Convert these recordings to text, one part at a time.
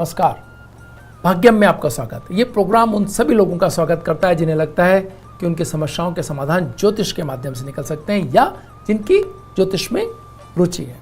नमस्कार। भाग्यम में आपका स्वागत। ये प्रोग्राम उन सभी लोगों का स्वागत करता है जिन्हें लगता है कि उनकी समस्याओं के समाधान ज्योतिष के माध्यम से निकल सकते हैं या जिनकी ज्योतिष में रुचि है।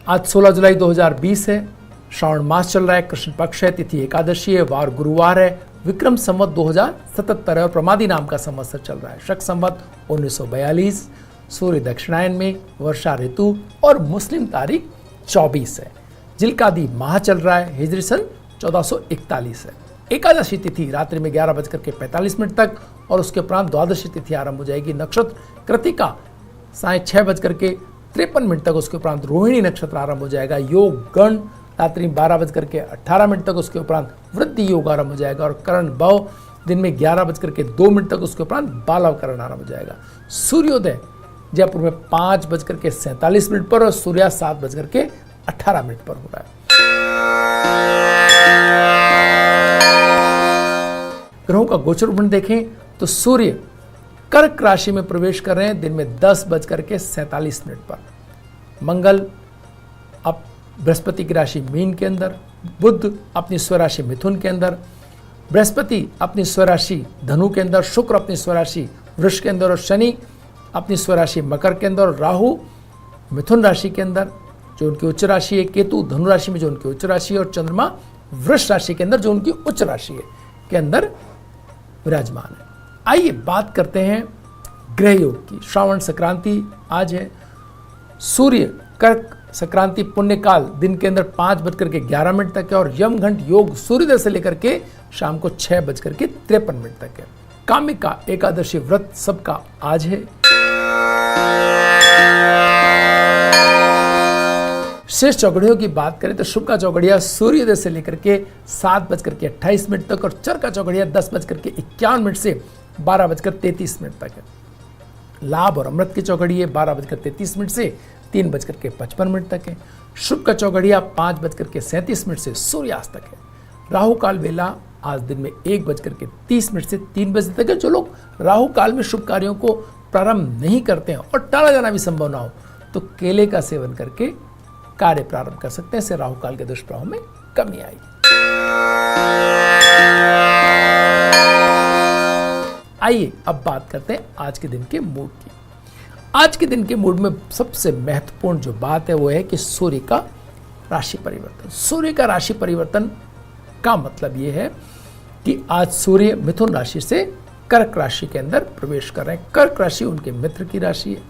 आज 16 जुलाई 2020 है। श्रावण मास चल रहा है, कृष्ण पक्ष है, तिथि एकादशी है, वार गुरुवार है, विक्रम संवत 2077 है और प्रमादी नाम का संवत्सर चल रहा है। शक संवत 1942, सूर्य दक्षिणायन में, वर्षा ऋतु और मुस्लिम तारीख 24 है। जिलकादी माह चल रहा है, हिजरी सन 1441 है। एकादशी तिथि रात्रि में 11:45 तक और उसके उपरांत द्वादशी तिथि आरंभ हो जाएगी। नक्षत्र कृतिका 6:53 तक, उसके उपरांत रोहिणी नक्षत्र आरंभ हो जाएगा। योग गण रात्रि 12:18 तक, उसके उपरांत वृद्धि योग आरंभ हो जाएगा और करण भव दिन में 11:02 तक, उसके उपरांत बालव करण आरंभ हो जाएगा। सूर्योदय जयपुर में 5:47 पर और सूर्यास्त 7:18 पर हो रहा है। ग्रहों का गोचर उपमान देखें तो सूर्य कर्क राशि में प्रवेश कर रहे हैं दिन में 10:47 पर। मंगल अब बृहस्पति की राशि मीन के अंदर, बुध अपनी स्वराशि मिथुन के अंदर, बृहस्पति अपनी स्वराशि धनु के अंदर, शुक्र अपनी स्वराशि वृष के अंदर और शनि अपनी स्वराशि मकर के अंदर और राहु मिथुन राशि के अंदर जो उनकी उच्च राशि है, केतु धनु राशि में जो उनकी उच्च राशि है और चंद्रमा वृष राशि के अंदर जो उनकी उच्च राशि है के अंदर विराजमान है। आइए बात करते हैं ग्रह योग की। श्रावण संक्रांति आज है। सूर्य कर्क संक्रांति पुण्य काल दिन के अंदर 5:11 तक है और यम घंट योग सूर्योदय से लेकर के शाम को 6:53 तक है। कामिका एकादशी व्रत सबका आज है। शेष चौघड़ियों की बात करें तो शुभ का चौघड़िया सूर्योदय से लेकर के 7:28 तक और चर का चौघड़िया 10:51 से 12:33 तक है। लाभ और अमृत की चौघड़िया 12:33 से 3:55 तक है। शुभ का चौघड़िया 5:37 से सूर्यास्त तक है। राहु काल वेला आज दिन में 1:30 से 3 बजे तक है। जो लोग राहु काल में शुभ कार्यों को प्रारंभ नहीं करते हैं और टाला जाना भी संभव ना हो तो केले का सेवन करके कार्य प्रारंभ कर सकते हैं। इससे राहु काल के दुष्प्रभाव में कमी आएगी। आइए अब बात करते हैं आज के दिन के मूड की। आज के दिन के मूड में सबसे महत्वपूर्ण जो बात है वो है कि सूर्य का राशि परिवर्तन। सूर्य का राशि परिवर्तन का मतलब ये है कि आज सूर्य मिथुन राशि से कर्क राशि के अंदर प्रवेश कर रहे हैं। कर्क राशि उनके मित्र की राशि है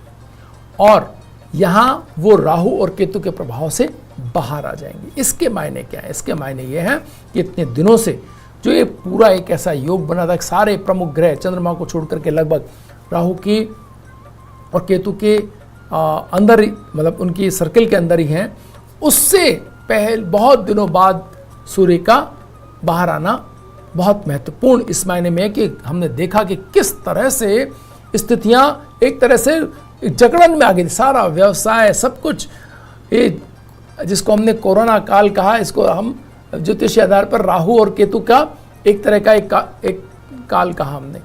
और यहां वो राहु और केतु के प्रभाव से बाहर आ जाएंगे। इसके मायने क्या है? इसके मायने ये है कि इतने दिनों से जो ये पूरा एक ऐसा योग बना था, सारे प्रमुख ग्रह चंद्रमा को छोड़ करके लगभग राहु की और केतु के अंदर ही, मतलब उनकी सर्किल के अंदर ही हैं, उससे पहले बहुत दिनों बाद सूर्य का बाहर आना बहुत महत्वपूर्ण इस मायने में है कि हमने देखा कि किस तरह से स्थितियां एक तरह से जकड़न में आ गई। सारा व्यवसाय सब कुछ, ये जिसको हमने कोरोना काल कहा, इसको हम ज्योतिषीय आधार पर राहु और केतु का एक तरह का एक काल कहा हमने।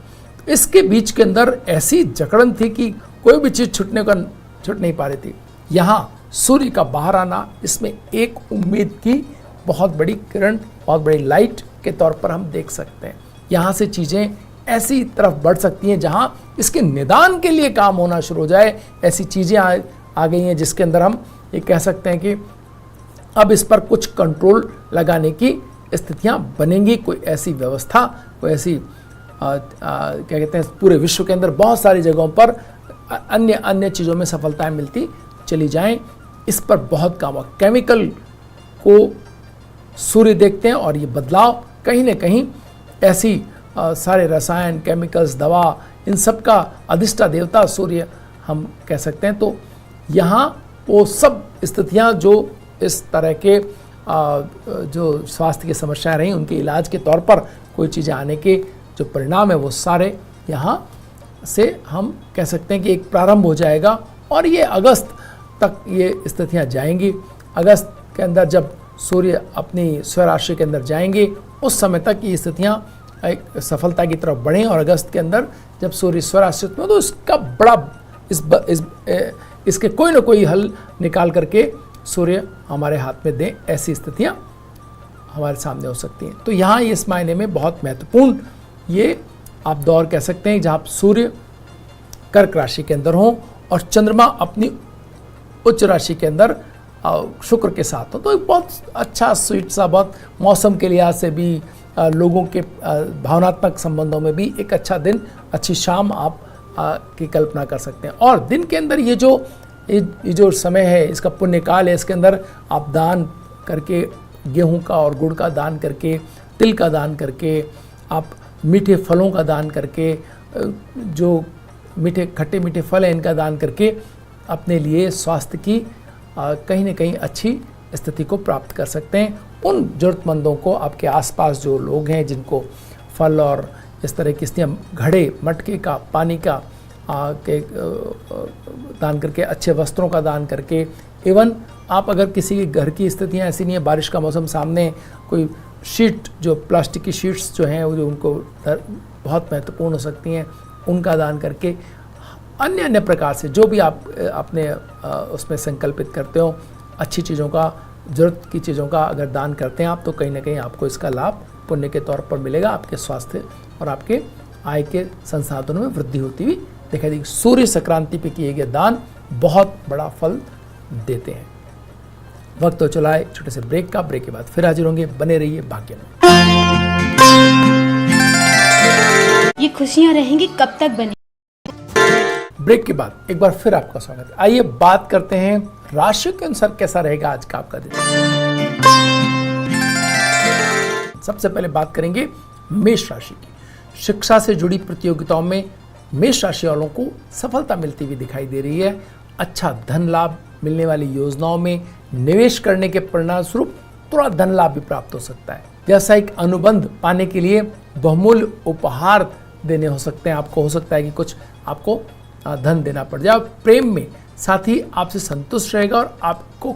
इसके बीच के अंदर ऐसी जकड़न थी कि कोई भी चीज छूट नहीं पा रही थी। यहाँ सूर्य का बाहर आना, इसमें एक उम्मीद की बहुत बड़ी किरण, बहुत बड़ी लाइट के तौर पर हम देख सकते हैं। यहाँ से चीजें ऐसी तरफ बढ़ सकती हैं जहां इसके निदान के लिए काम होना शुरू हो जाए। ऐसी चीजें आ गई हैं जिसके अंदर हम ये कह सकते हैं कि अब इस पर कुछ कंट्रोल लगाने की स्थितियां बनेंगी। कोई ऐसी व्यवस्था, कोई ऐसी क्या कहते हैं, पूरे विश्व के अंदर बहुत सारी जगहों पर अन्य चीज़ों में सफलताएं मिलती चली जाएं। इस पर बहुत काम हो। केमिकल को सूर्य देखते हैं और ये बदलाव कहीं ना कहीं ऐसी सारे रसायन, केमिकल्स, दवा, इन सब का अधिष्ठा देवता सूर्य हम कह सकते हैं। तो यहाँ वो सब स्थितियाँ जो इस तरह के जो स्वास्थ्य की समस्याएं रही, उनके इलाज के तौर पर कोई चीज़ें आने के जो परिणाम है वो सारे यहाँ से हम कह सकते हैं कि एक प्रारंभ हो जाएगा और ये अगस्त तक ये स्थितियाँ जाएंगी। अगस्त के अंदर जब सूर्य अपनी स्वराशि के अंदर जाएंगे उस समय तक ये स्थितियाँ एक सफलता की तरफ बढ़ें और अगस्त के अंदर जब सूर्य स्वराशि में तो इसका बड़ा इसके कोई ना कोई हल निकाल करके सूर्य हमारे हाथ में दें, ऐसी स्थितियाँ हमारे सामने हो सकती हैं। तो यहाँ इस मायने में बहुत महत्वपूर्ण ये आप दौर कह सकते हैं, जहाँ सूर्य कर्क राशि के अंदर हो और चंद्रमा अपनी उच्च राशि के अंदर शुक्र के साथ हो। तो एक बहुत अच्छा स्वीट सा, बहुत मौसम के लिहाज से भी, लोगों के भावनात्मक संबंधों में भी एक अच्छा दिन, अच्छी शाम आप की कल्पना कर सकते हैं। और दिन के अंदर ये जो समय है, इसका पुण्यकाल है, इसके अंदर आप दान करके, गेहूं का और गुड़ का दान करके, तिल का दान करके, आप मीठे फलों का दान करके, जो खट्टे मीठे फल हैं इनका दान करके अपने लिए स्वास्थ्य की कहीं ना कहीं अच्छी स्थिति को प्राप्त कर सकते हैं। उन ज़रूरतमंदों को, आपके आसपास जो लोग हैं जिनको फल और इस तरह की स्थितियाँ, घड़े, मटके का, पानी का दान करके, अच्छे वस्त्रों का दान करके, इवन आप अगर किसी के घर की स्थितियाँ ऐसी नहीं है, बारिश का मौसम सामने, कोई शीट, जो प्लास्टिक की शीट्स जो हैं वो जो उनको बहुत महत्वपूर्ण हो सकती हैं, उनका दान करके, अन्य प्रकार से जो भी आप अपने उसमें संकल्पित करते हो, अच्छी चीज़ों का, ज़रूरत की चीज़ों का अगर दान करते हैं आप, तो कहीं ना कहीं आपको इसका लाभ पुण्य के तौर पर मिलेगा। आपके स्वास्थ्य और आपके आय के संसाधनों में वृद्धि होती हुई दिखाई देगी। सूर्य संक्रांति पे किए गए दान बहुत बड़ा फल देते हैं। वक्त तो चला है छोटे से ब्रेक का। ब्रेक के बाद फिर हाजिर होंगे, बने रहिए भाग्य में। ये खुशियां रहेंगी कब तक बनी। ब्रेक के बाद एक बार फिर आपका स्वागत है। आइए बात करते हैं राशि के अनुसार कैसा रहेगा आज का आपका दिन। सबसे पहले बात करेंगे मेष राशि की। शिक्षा से जुड़ी प्रतियोगिताओं में मेष राशि वालों को सफलता मिलती हुई दिखाई दे रही है। अच्छा धन लाभ मिलने वाली योजनाओं में निवेश करने के परिणाम स्वरूप थोड़ा धन लाभ भी प्राप्त हो सकता है। व्यावसायिक अनुबंध पाने के लिए बहुमूल्य उपहार देने हो सकते हैं आपको। हो सकता है कि कुछ आपको धन देना पड़ जाए। प्रेम में साथी आपसे संतुष्ट रहेगा और आपको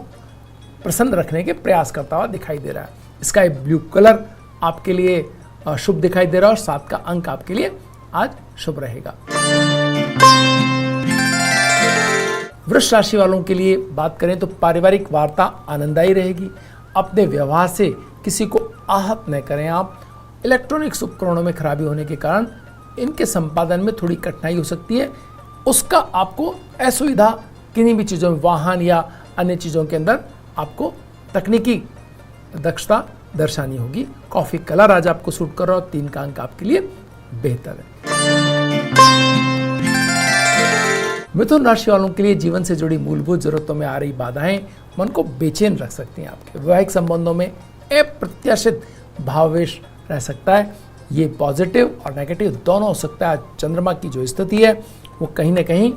प्रसन्न रखने के प्रयास करता हुआ दिखाई दे रहा है। स्काई ब्लू कलर आपके लिए शुभ दिखाई दे रहा है और 7 का अंक आपके लिए आज शुभ रहेगा। वृष राशि वालों के लिए बात करें तो पारिवारिक वार्ता आनंददायी रहेगी। अपने व्यवहार से किसी को आहत न करें आप। इलेक्ट्रॉनिक्स उपकरणों में खराबी होने के कारण इनके संपादन में थोड़ी कठिनाई हो सकती है। उसका आपको असुविधा किन्हीं भी चीज़ों में, वाहन या अन्य चीज़ों के अंदर आपको तकनीकी दक्षता दर्शानी होगी। कॉफी कलर आज आपको सूट कर रहा हो। 3 का अंक आपके लिए बेहतर है। मिथुन राशि वालों के लिए जीवन से जुड़ी मूलभूत जरूरतों में आ रही बाधाएं मन को बेचैन रख सकती हैं। आपके वैवाहिक संबंधों में अप्रत्याशित भावावेश रह सकता है। ये पॉजिटिव और नेगेटिव दोनों हो सकता है। चंद्रमा की जो स्थिति है वो कहीं ना कहीं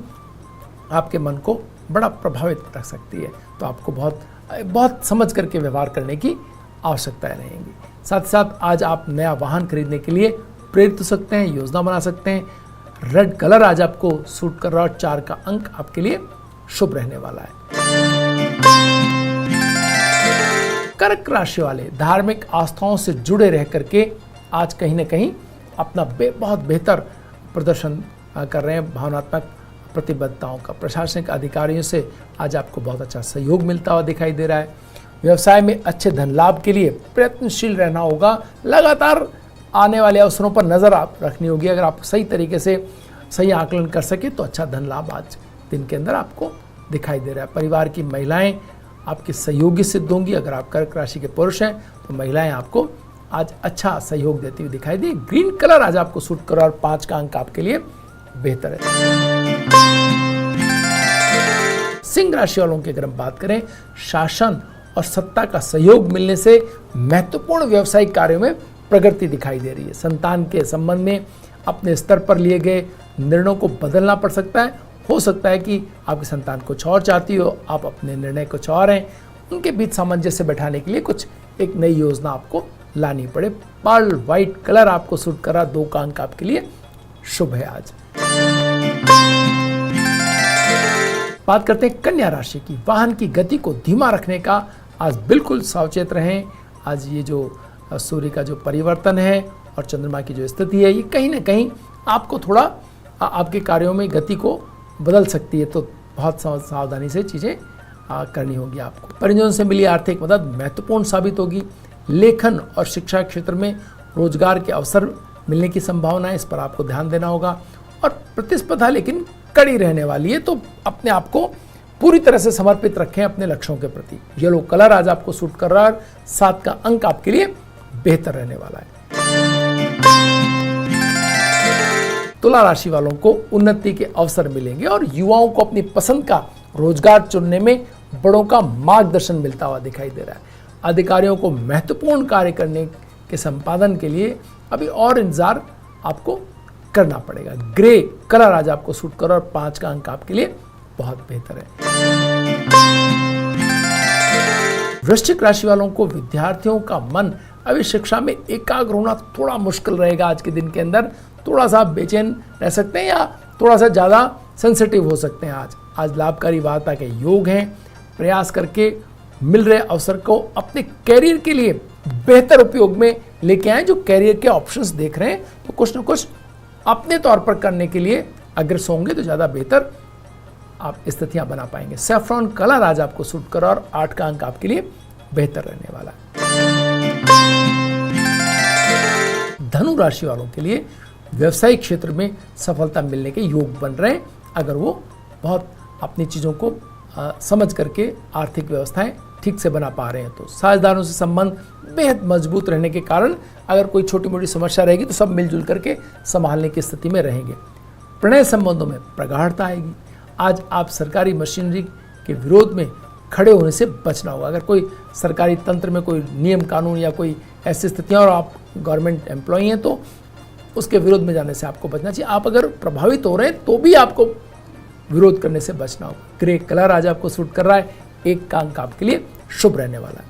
आपके मन को बड़ा प्रभावित रख सकती है। तो आपको बहुत समझ करके व्यवहार करने की आवश्यकताएं रहेंगी। साथ ही साथ आज आप नया वाहन खरीदने के लिए प्रेरित हो सकते हैं, योजना बना सकते हैं। रेड कलर आज आपको सूट कर रहा है। 4 का अंक आपके लिए शुभ रहने वाला है। कर्क राशि वाले धार्मिक आस्थाओं से जुड़े रह करके आज कहीं ना कहीं अपना बहुत बेहतर प्रदर्शन कर रहे हैं। भावनात्मक प्रतिबद्धताओं का, प्रशासनिक अधिकारियों से आज आपको बहुत अच्छा सहयोग मिलता हुआ दिखाई दे रहा है। व्यवसाय में अच्छे धन लाभ के लिए प्रयत्नशील रहना होगा। लगातार आने वाले अवसरों पर नज़र आप रखनी होगी। अगर आप सही तरीके से सही आकलन कर सके तो अच्छा धन लाभ आज दिन के अंदर आपको दिखाई दे रहा है। परिवार की महिलाएं आपकी सहयोगी सिद्ध होंगी। अगर आप कर्क राशि के पुरुष हैं तो महिलाएं आपको आज अच्छा सहयोग देती हुई दिखाई दी। ग्रीन कलर आज आपको सूट कर रहा है और 5 का अंक आपके लिए बेहतर है। सिंह राशि वालों की अगर हम बात करें, शासन और सत्ता का सहयोग मिलने से महत्वपूर्ण व्यावसायिक कार्यों में प्रगति दिखाई दे रही है। संतान के संबंध में अपने स्तर पर लिए गए निर्णयों को बदलना पड़ सकता है। हो सकता है कि आपकी संतान कुछ और चाहती हो, आप अपने निर्णय कुछ और हैं। उनके बीच सामंजस्य बैठाने के लिए कुछ एक नई योजना आपको लानी पड़े। पर्ल व्हाइट कलर आपको सूट करा। 2 का अंक आपके लिए शुभ है आज। बात करते हैं कन्या राशि की। वाहन की गति को धीमा रखने का आज बिल्कुल सावचेत रहें। आज ये जो सूर्य का जो परिवर्तन है और चंद्रमा की जो स्थिति है, ये कहीं ना कहीं आपको थोड़ा आपके कार्यों में गति को बदल सकती है। तो बहुत सावधानी से चीज़ें करनी होगी आपको। परिजनों से मिली आर्थिक मदद महत्वपूर्ण साबित होगी। लेखन और शिक्षा क्षेत्र में रोजगार के अवसर मिलने की संभावना है, इस पर आपको ध्यान देना होगा। और प्रतिस्पर्धा लेकिन कड़ी रहने वाली है, तो अपने आप को पूरी तरह से समर्पित रखें अपने लक्ष्यों के प्रति। येलो कलर आज आपको सूट कर रहा है, 7 का अंक आपके लिए बेहतर रहने वाला है। तुला राशि वालों को उन्नति के अवसर मिलेंगे और युवाओं को अपनी पसंद का रोजगार चुनने में बड़ों का मार्गदर्शन मिलता हुआ दिखाई दे रहा है। अधिकारियों को महत्वपूर्ण कार्य करने के संपादन के लिए अभी और इंतजार आपको करना पड़ेगा। ग्रे कलर आज आपको सूट कर और 5 का अंक आपके लिए बहुत बेहतर है। वृश्चिक राशि वालों को विद्यार्थियों का मन अभी शिक्षा में एकाग्र होना थोड़ा मुश्किल रहेगा। आज के दिन के अंदर थोड़ा सा बेचैन रह सकते हैं या थोड़ा सा ज़्यादा सेंसिटिव हो सकते हैं। आज लाभकारी वार्ता के योग हैं। प्रयास करके मिल रहे अवसर को अपने कैरियर के लिए बेहतर उपयोग में लेके आए। जो कैरियर के ऑप्शंस देख रहे हैं तो कुछ न कुछ अपने तौर पर करने के लिए अग्रसर होंगे तो ज़्यादा बेहतर आप स्थितियां बना पाएंगे। सैफ्रॉन कलर आज आपको सूट कर और 8 का अंक आपके लिए बेहतर रहने वाला है। धनु राशि वालों के लिए व्यवसायिक क्षेत्र में सफलता मिलने के योग बन रहे हैं, अगर वो बहुत अपनी चीज़ों को समझ करके आर्थिक व्यवस्थाएं ठीक से बना पा रहे हैं। तो साझेदारों से संबंध बेहद मजबूत रहने के कारण अगर कोई छोटी मोटी समस्या रहेगी तो सब मिलजुल करके संभालने की स्थिति में रहेंगे। प्रणय संबंधों में प्रगाढ़ता आएगी। आज आप सरकारी मशीनरी के विरोध में खड़े होने से बचना होगा। अगर कोई सरकारी तंत्र में कोई नियम कानून या कोई ऐसी स्थितियां और आप गवर्नमेंट एम्प्लॉई हैं तो उसके विरोध में जाने से आपको बचना चाहिए। आप अगर प्रभावित हो रहे हैं तो भी आपको विरोध करने से बचना होगा। ग्रे कलर आज आपको सूट कर रहा है, 1 का अंक आपके लिए शुभ रहने वाला है।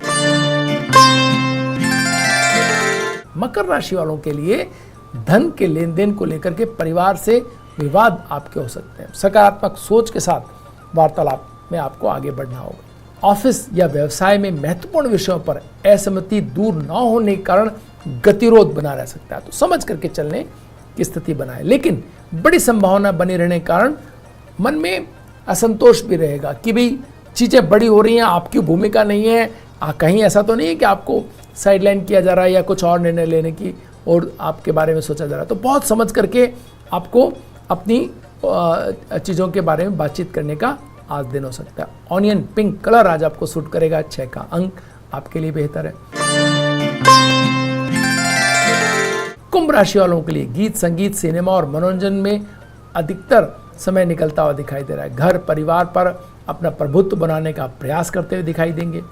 मकर राशि वालों के लिए धन के लेन देन को लेकर के परिवार से विवाद आपके हो सकते हैं। सकारात्मक सोच के साथ वार्तालाप में आपको आगे बढ़ना होगा। ऑफिस या व्यवसाय में महत्वपूर्ण विषयों पर असहमति दूर न होने के कारण गतिरोध बना रह सकता है, तो समझ करके चलने की स्थिति बनाए। लेकिन बड़ी संभावना बनी रहने के कारण मन में असंतोष भी रहेगा कि भाई चीज़ें बड़ी हो रही हैं, आपकी भूमिका नहीं है। कहीं ऐसा तो नहीं है कि आपको साइडलाइन किया जा रहा है या कुछ और निर्णय लेने की और आपके बारे में सोचा जा रहा है। तो बहुत समझ करके आपको अपनी चीज़ों के बारे में बातचीत करने का आज दिन हो सकता है। ऑनियन पिंक कलर आज आपको सूट करेगा, 6 का अंक आपके लिए बेहतर है। कुंभ राशि वालों के लिए गीत संगीत सिनेमा और मनोरंजन में अधिकतर समय निकलता हुआ दिखाई दे रहा है। घर परिवार पर अपना प्रभुत्व बनाने का प्रयास करते हुए दिखाई देंगे।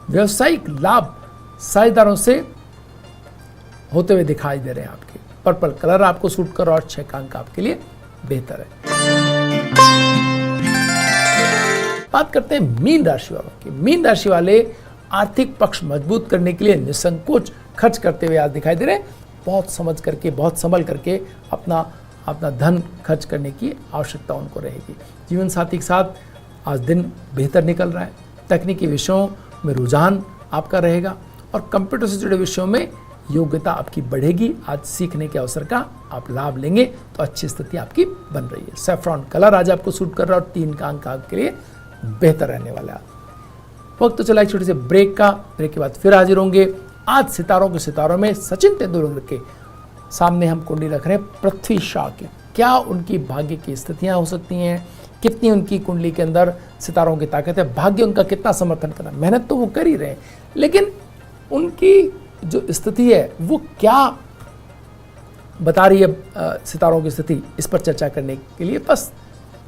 व्यावसायिक लाभ साझेदारों से होते हुए दिखाई दे रहे हैं आपके। पर्पल कलर आपको सूट कर और 6 का अंक आपके लिए बेहतर है। बात करते हैं मीन राशि वालों की। मीन राशि वाले आर्थिक पक्ष मजबूत करने के लिए निसंकोच खर्च करते हुए आज दिखाई दे रहे हैं। बहुत समझ करके बहुत संभल करके अपना धन खर्च करने की आवश्यकता उनको रहेगी। जीवन साथी के साथ आज दिन बेहतर निकल रहा है। तकनीकी विषयों में रुझान आपका रहेगा और कंप्यूटर से जुड़े विषयों में योग्यता आपकी बढ़ेगी। आज सीखने के अवसर का आप लाभ लेंगे तो अच्छी स्थिति आपकी बन रही है। सैफ्रॉन कलर आज आपको सूट कर रहा है और 3 का अंक आपके लिए बेहतर रहने वाला है। वक्त तो चला एक छोटे से ब्रेक का। ब्रेक के बाद फिर हाजिर होंगे। आज सितारों में सचिन तेंदुलकर के सामने हम कुंडली रख रहे हैं पृथ्वी शॉ की। क्या उनकी भाग्य की स्थितियां हो सकती हैं, कितनी उनकी कुंडली के अंदर सितारों की ताकत है, भाग्य उनका कितना समर्थन करना। मेहनत तो वो कर ही रहे हैं लेकिन उनकी जो स्थिति है वो क्या बता रही है सितारों की स्थिति, इस पर चर्चा करने के लिए बस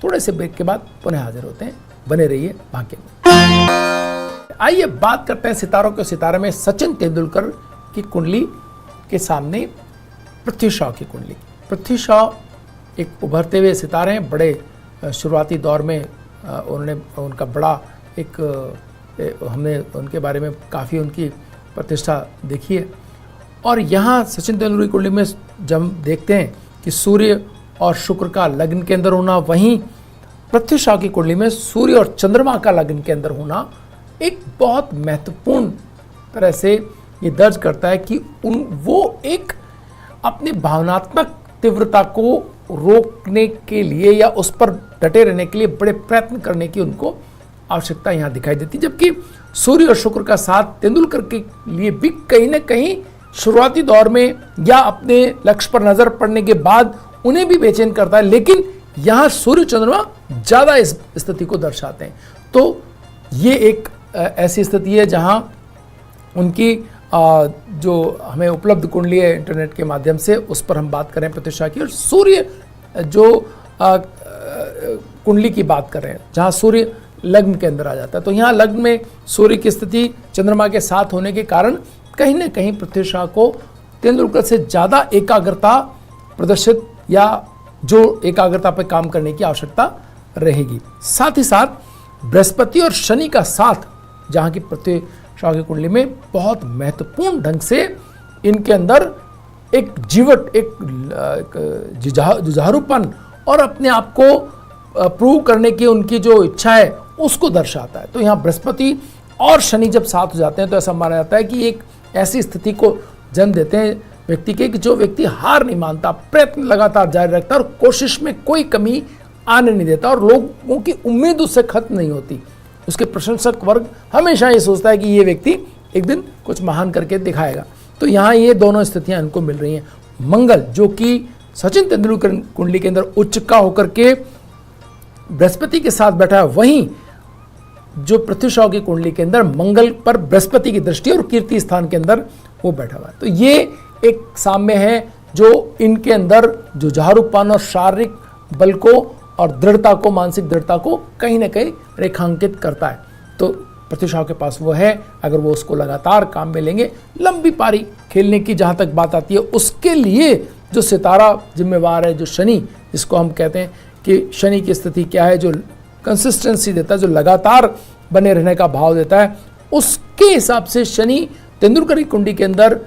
थोड़े से ब्रेक के बाद पुनः हाजिर होते हैं। बने रहिए भाग्य में। आइए बात करते हैं सितारों के सितारे में सचिन तेंदुलकर की कुंडली के सामने पृथ्वी शॉ की कुंडली। पृथ्वी शॉ एक उभरते हुए सितारे हैं। बड़े शुरुआती दौर में उनका बड़ा हमने उनके बारे में काफ़ी उनकी प्रतिष्ठा देखी है। और यहाँ सचिन तेंदुलकर की कुंडली में जब हम देखते हैं कि सूर्य और शुक्र का लग्न के अंदर होना, वहीं पृथ्वी शॉ की कुंडली में सूर्य और चंद्रमा का लग्न के अंदर होना एक बहुत महत्वपूर्ण तरह से ये दर्ज करता है कि वो एक अपनी भावनात्मक तीव्रता को रोकने के लिए या उस पर डटे रहने के लिए बड़े प्रयत्न करने की उनको आवश्यकता यहाँ दिखाई देती। जबकि सूर्य और शुक्र का साथ तेंदुलकर के लिए भी कहीं ना कहीं शुरुआती दौर में या अपने लक्ष्य पर नजर पड़ने के बाद उन्हें भी बेचैन करता है, लेकिन यहाँ सूर्य चंद्रमा ज्यादा इस स्थिति को दर्शाते हैं। तो ये एक ऐसी स्थिति है जहाँ उनकी जो हमें उपलब्ध कुंडली है इंटरनेट के माध्यम से, उस पर हम बात करें प्रतिष्ठा की, और सूर्य जो कुंडली की बात कर रहे हैं जहाँ सूर्य लग्न के अंदर आ जाता है, तो यहाँ लग्न में सूर्य की स्थिति चंद्रमा के साथ होने के कारण कहीं ना कहीं प्रतिष्ठा को तेंदुलकर से ज़्यादा एकाग्रता प्रदर्शित या जो एकाग्रता पर काम करने की आवश्यकता रहेगी। साथ ही साथ बृहस्पति और शनि का साथ जहाँ की प्रतिष्ठा की कुंडली में बहुत महत्वपूर्ण ढंग से इनके अंदर एक जीवट, एक जुझारूपन और अपने आप को प्रूव करने की उनकी जो इच्छा है उसको दर्शाता है। तो यहाँ बृहस्पति और शनि जब साथ हो जाते हैं तो ऐसा माना जाता है कि एक ऐसी स्थिति को जन्म देते हैं व्यक्ति के कि जो व्यक्ति हार नहीं मानता, प्रयत्न लगातार जारी रखता है और कोशिश में कोई कमी आने नहीं देता और लोगों की उम्मीद उससे खत्म नहीं होती। उसके प्रशंसक वर्ग हमेशा ये सोचता है कि ये व्यक्ति एक दिन कुछ महान करके दिखाएगा। तो यहाँ ये दोनों स्थितियां इनको मिल रही हैं। मंगल जो कि सचिन तेंदुलकर कुंडली के अंदर उच्च का होकर के बृहस्पति के साथ बैठा है, वहीं जो पृथ्वी शॉ की कुंडली के अंदर मंगल पर बृहस्पति की दृष्टि और कीर्ति स्थान के अंदर वो बैठा हुआ है। तो ये एक साम्य है जो इनके अंदर जो जुझारूपन और शारीरिक बल को और दृढ़ता को, मानसिक दृढ़ता को कहीं ना कहीं रेखांकित करता है। तो पृथ्वी शॉ के पास वो है, अगर वो उसको लगातार काम में लेंगे, लंबी पारी खेलने की जहाँ तक बात आती है, उसके लिए जो सितारा जिम्मेवार है, जो शनि जिसको हम कहते हैं कि शनि की स्थिति क्या है, जो कंसिस्टेंसी देता है, जो लगातार बने रहने का भाव देता है, उसके हिसाब से शनि तेंदुलकर की कुंडली के अंदर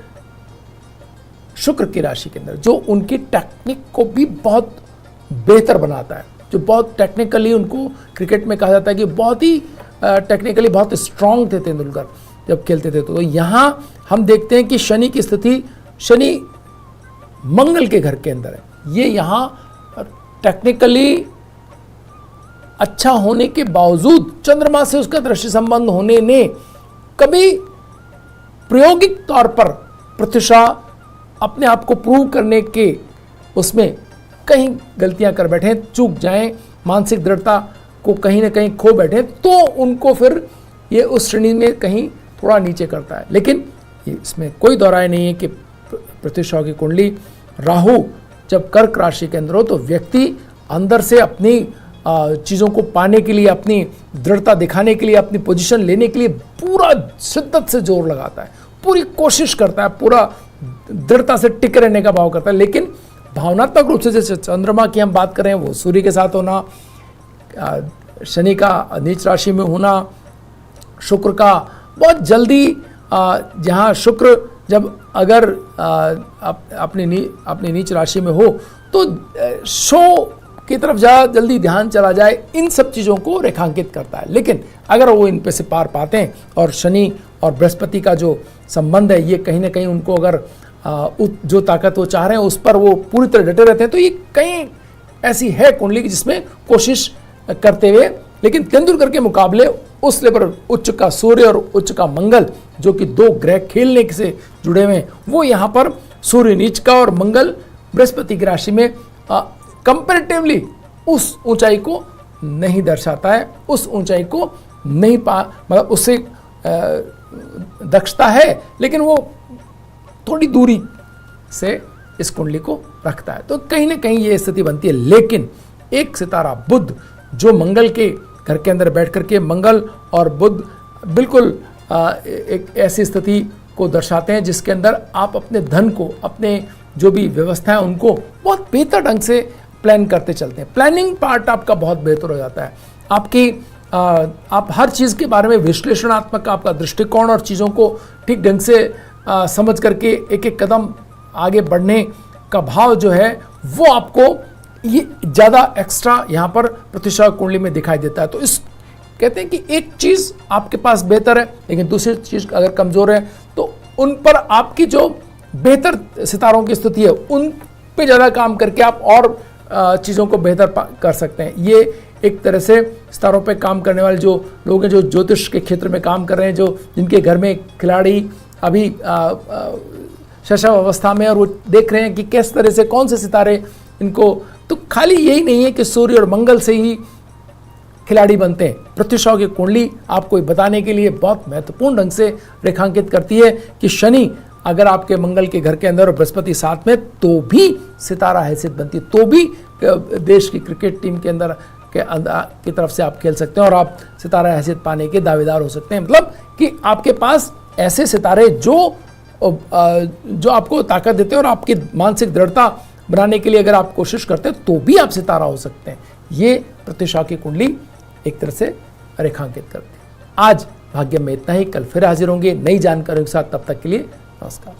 शुक्र की राशि के अंदर जो उनकी टेक्निक को भी बहुत बेहतर बनाता है, जो बहुत टेक्निकली, उनको क्रिकेट में कहा जाता है कि बहुत ही टेक्निकली बहुत स्ट्रांग थे तेंदुलकर जब खेलते थे। तो यहाँ हम देखते हैं कि शनि की स्थिति, शनि मंगल के घर के अंदर है। ये यहाँ टेक्निकली अच्छा होने के बावजूद चंद्रमा से उसका दृष्टि संबंध होने ने कभी प्रायोगिक तौर पर प्रतिष्ठा अपने आप को प्रूव करने के उसमें कहीं गलतियां कर बैठे, चूक जाएं, मानसिक दृढ़ता को कहीं ना कहीं खो बैठे, तो उनको फिर ये उस श्रेणी में कहीं थोड़ा नीचे करता है। लेकिन इसमें कोई दौराय नहीं है कि पृथ्वी शॉ की कुंडली राहु जब कर्क राशि के अंदर हो तो व्यक्ति अंदर से अपनी चीज़ों को पाने के लिए, अपनी दृढ़ता दिखाने के लिए, अपनी पोजीशन लेने के लिए पूरा शिद्दत से जोर लगाता है, पूरी कोशिश करता है, पूरा दृढ़ता से टिके रहने का भाव करता है। लेकिन भावनात्मक रूप से जैसे चंद्रमा की हम बात करें, वो सूर्य के साथ होना, शनि का नीच राशि में होना, शुक्र का बहुत जल्दी, जहाँ शुक्र जब अगर अपनी नीच राशि में हो तो शो की तरफ ज़्यादा जल्दी ध्यान चला जाए, इन सब चीज़ों को रेखांकित करता है। लेकिन अगर वो इन पे से पार पाते हैं और शनि और बृहस्पति का जो संबंध है ये कहीं ना कहीं उनको अगर जो ताकत वो चाह रहे हैं उस पर वो पूरी तरह डटे रहते हैं, तो ये कहीं ऐसी है कुंडली जिसमें कोशिश करते हुए, लेकिन तेंदुलकर के मुकाबले उस लेवल उच्च का सूर्य और उच्च का मंगल जो कि दो ग्रह खेलने से जुड़े हुए हैं, वो यहाँ पर सूर्य नीच का और मंगल बृहस्पति की राशि में कंपैरेटिवली उस ऊंचाई को नहीं दर्शाता है, उस ऊंचाई को नहीं मतलब उससे दक्षता है, लेकिन वो थोड़ी दूरी से इस कुंडली को रखता है। तो कहीं ना कहीं ये स्थिति बनती है। लेकिन एक सितारा बुध जो मंगल के घर के अंदर बैठ करके, मंगल और बुध बिल्कुल एक ऐसी स्थिति को दर्शाते हैं जिसके अंदर आप अपने धन को, अपने जो भी व्यवस्था है उनको बहुत बेहतर ढंग से प्लान करते चलते हैं। प्लानिंग पार्ट आपका बहुत बेहतर हो जाता है। आपकी आप हर चीज़ के बारे में विश्लेषणात्मक आपका दृष्टिकोण और चीज़ों को ठीक ढंग से समझ करके एक एक कदम आगे बढ़ने का भाव जो है वो आपको ये ज़्यादा एक्स्ट्रा यहाँ पर प्रतिष्ठा कुंडली में दिखाई देता है। तो इस कहते हैं कि एक चीज़ आपके पास बेहतर है लेकिन दूसरी चीज़ अगर कमज़ोर है तो उन पर आपकी जो बेहतर सितारों की स्थिति है उन पे ज़्यादा काम करके आप और चीज़ों को बेहतर कर सकते हैं। ये एक तरह से सितारों पे काम करने वाले जो लोग हैं, जो ज्योतिष के क्षेत्र में काम कर रहे हैं, जो जिनके घर में खिलाड़ी अभी शैशव अवस्था में, और वो देख रहे हैं कि किस तरह से कौन से सितारे इनको, तो खाली यही नहीं है कि सूर्य और मंगल से ही खिलाड़ी बनते हैं। पृथ्वी शॉ की कुंडली आपको बताने के लिए बहुत महत्वपूर्ण ढंग से रेखांकित करती है कि शनि अगर आपके मंगल के घर के अंदर और बृहस्पति साथ में, तो भी सितारा हैसियत बनती है, तो भी देश की क्रिकेट टीम के अंदर की तरफ से आप खेल सकते हैं और आप सितारा हैसियत पाने के दावेदार हो सकते हैं। मतलब कि आपके पास ऐसे सितारे जो आपको ताकत देते हैं और आपकी मानसिक दृढ़ता बनाने के लिए अगर आप कोशिश करते हैं तो भी आप सितारा हो सकते हैं। ये पृथ्वी शॉ की कुंडली एक तरह से रेखांकित करती है। आज भाग्य में इतना ही, कल फिर हाजिर होंगे नई जानकारियों के साथ। तब तक के लिए नमस्कार।